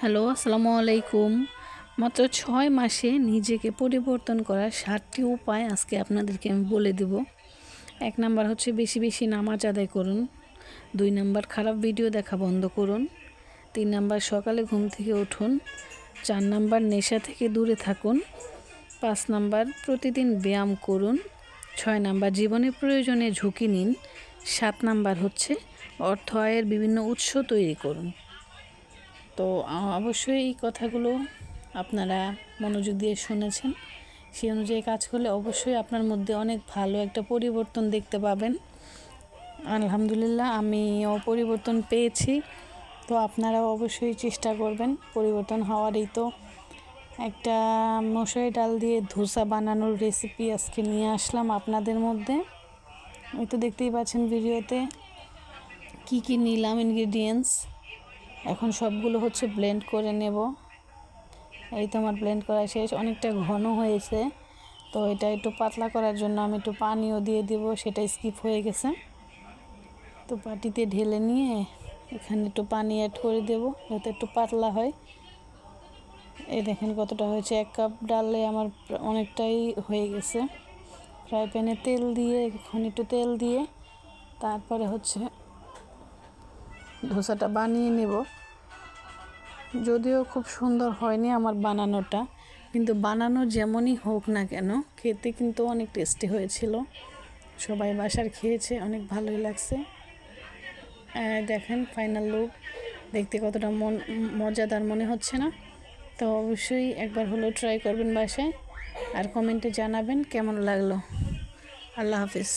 Hello, আসসালামু আলাইকুম। মাত্র 6 মাসে নিজেকে পরিবর্তন করার 7টি উপায় আজকে আপনাদেরকে আমি বলে দেব। 1 নাম্বার হচ্ছে বেশি বেশি নামাজ আদায় করুন। 2 নাম্বার খারাপ ভিডিও দেখা বন্ধ করুন। 3 নাম্বার সকালে ঘুম থেকে উঠুন। 4 নাম্বার নেশা থেকে দূরে থাকুন। 5 নাম্বার প্রতিদিন ব্যায়াম করুন। 6 নাম্বার জীবনের প্রয়োজনে ঝুঁকি নিন। 7 নাম্বার হচ্ছে অর্থ আয়ের বিভিন্ন উৎস তৈরি করুন। তো অবশ্যই এই কথাগুলো আপনারা মনোযোগ দিয়ে শুনেছেন। সেই অনুযায়ী কাজ করলে অবশ্যই আপনার মধ্যে অনেক ভালো একটা পরিবর্তন দেখতে পাবেন। আলহামদুলিল্লাহ, আমিও পরিবর্তন পেয়েছি। তো আপনারাও অবশ্যই চেষ্টা করবেন পরিবর্তন হওয়ারই। তো একটা মসুরি ডাল দিয়ে ধোসা বানানোর রেসিপি আজকে নিয়ে আসলাম আপনাদের মধ্যে। এই তো দেখতেই পাচ্ছেন ভিডিওতে কি নিলাম ইনগ্রিডিয়েন্টস। এখন সবগুলো হচ্ছে ব্লেন্ড করে নেব। এই তো আমার ব্লেন্ড করা শেষ। অনেকটা ঘন হয়েছে, তো এটা একটু পাতলা করার জন্য আমি একটু পানিও দিয়ে দিব, সেটা স্কিপ হয়ে গেছে। তো বাটিতে ঢেলে নিয়ে এখানে একটু পানি অ্যাড করে দেব যাতে একটু পাতলা হয়। এই দেখেন কতটা হয়েছে। 1 কাপ ডালে আমার অনেকটাই হয়ে গেছে। ফ্রাই প্যানে তেল দিয়ে এখন একটু তেল দিয়ে তারপরে হচ্ছে ধোসাটা বানিয়ে নেব। যদিও খুব সুন্দর হয়নি আমার বানানোটা, কিন্তু বানানো যেমনই হোক না কেন খেতে কিন্তু অনেক টেস্টি হয়েছিল। সবাই বাসার খেয়েছে, অনেক ভালোই লাগছে। দেখেন ফাইনাল লুক দেখতে কতটা মজাদার মনে হচ্ছে না? তো অবশ্যই একবার হলেও ট্রাই করবেন বাসায়, আর কমেন্টে জানাবেন কেমন লাগলো। আল্লাহ হাফিজ।